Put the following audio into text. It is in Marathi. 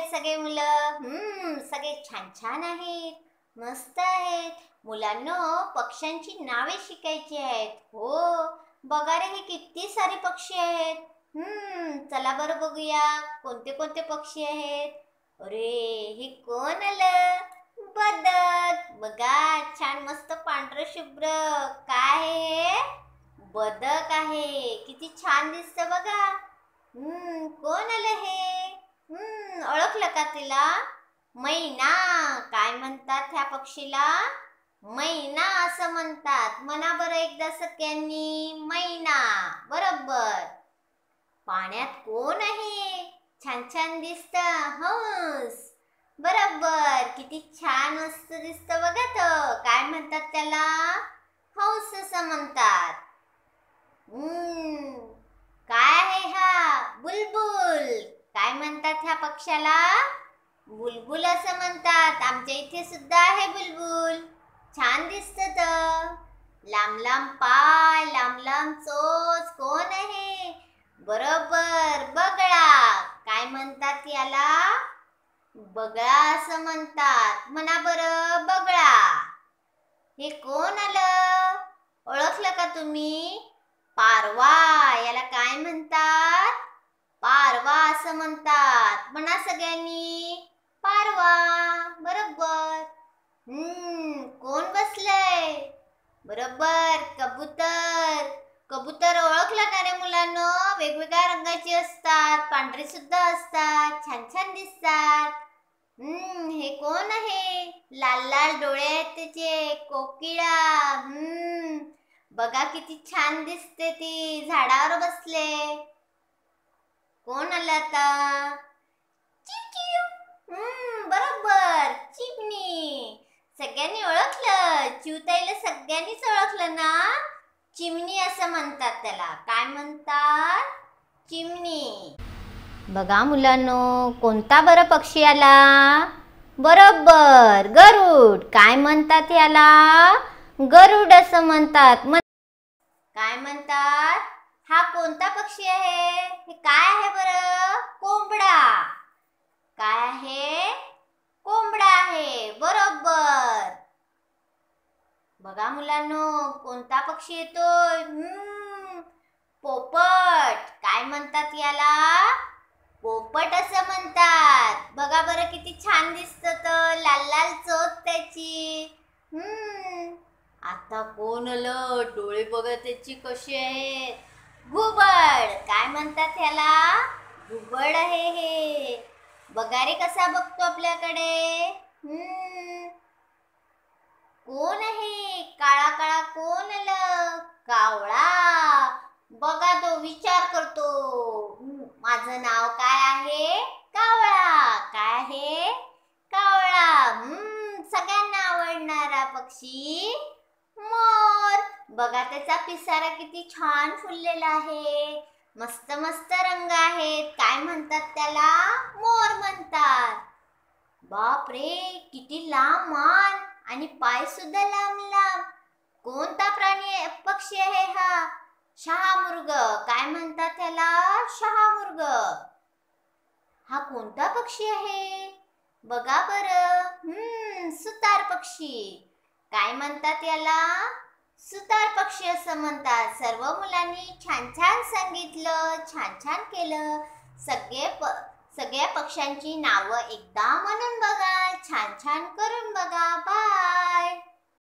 आहेत सगळे मुलं? सगळे छान छान आहेत, मस्त आहेत. मुलांनो, पक्ष्यांची नावे शिकायची आहेत. हो, बघा रे, हे किती सारे पक्षी आहेत. चला बरं बघूया कोणते कोणते पक्षी आहेत. अरे, हे कोण आलं? बदक. बघा, छान मस्त पांढरं शुभ्र. काय आहे हे? बदक आहे. किती छान दिसतं बघा. कोण आलं हे? ओळखलं का तिला? मैना. काय म्हणतात ह्या पक्षीला? मैना असं म्हणतात. म्हणा बरं एकदा सगळ्यांनी, मैना. बरोबर. पाण्यात कोण आहे? छान छान दिसत. हंस. बरोबर. किती छान मस्त दिसतं बघा तो. काय म्हणतात त्याला? हंस असं म्हणतात. काय आहे हा? बुलबुल. काय म्हणतात ह्या पक्ष्याला? बुलबुल असं म्हणतात. आमच्या इथे सुद्धा आहे बुलबुल. छान दिसत. लांब लांब पाय, लांब लांब चोच. कोण आहे? बरोबर, बगळा. काय म्हणतात याला? बगळा असं म्हणतात. म्हणा बरं, बगळा. हे कोण आलं? ओळखलं का तुम्ही? पारवा. याला काय म्हणतात? पारवा असं म्हणतात. म्हणा सगळ्यांनी, पारवा. बरोबर. कोण बसलंय? बरोबर, कबूतर. कबूतर ओळखलं ना रे मुलांनो? वेगवेगळ्या रंगाची असतात, पांढरी सुद्धा असतात, छान छान दिसतात. हे कोण आहे? लाल लाल डोळे आहेत त्याचे. कोकिळा. बघा किती छान दिसते ती. झाडावर बसले. कोण आलं आता? चिवचिव. बरोबर, चिमणी. सगळ्यांनी ओळखलं. चिवताईला सगळ्यांनीच ओळखलं ना? चिमणी असं म्हणतात त्याला. काय म्हणतात? चिमणी. बघा मुलांनो, कोणता बरं पक्षी आला? बरोबर, गरुड. काय म्हणतात याला? गरुड असं म्हणतात. काय म्हणतात? हा कोणता पक्षी आहे? हे काय आहे बरं? कोंबडा. काय आहे? कोंबडा आहे. बरोबर. बघा मुलांनो, कोणता पक्षी येतोय? पोपट. काय म्हणतात याला? पोपट असं म्हणतात. बघा बरं किती छान दिसत. लाल लाल चोच त्याची. आता कोण आलं? डोळे बघा त्याची कशी आहेत. घुबड. काय म्हणतात ह्याला? घुबड आहे हे. बघा रे कसा बघतो आपल्याकडे. कोण आहे? काळा काळा कोण आलं? कावळा. बघा तो विचार करतो. माझं नाव काय आहे? कावळा. काय आहे? कावळा. सगळ्यांना आवडणारा पक्षी मोर. बघा त्याचा पिसारा किती छान फुललेला आहे. मस्त मस्त रंग आहेत. काय म्हणतात त्याला? मोर म्हणतात. बाप रे, किती लांब मान आणि पाय सुद्धा लांब लांब. कोणता प्राणी पक्षी आहे हा? शहामृग. काय म्हणतात त्याला? शहामृग. हा कोणता पक्षी आहे? बघा बरं. सुतार पक्षी. काय म्हणतात याला? सुतार पक्षी असं म्हणतात. सर्व मुलांनी छान छान सांगितलं, छान छान केलं. सगळ्या पक्ष्यांची नावं एकदा म्हणून बघा, छान छान करून बघा. बाय.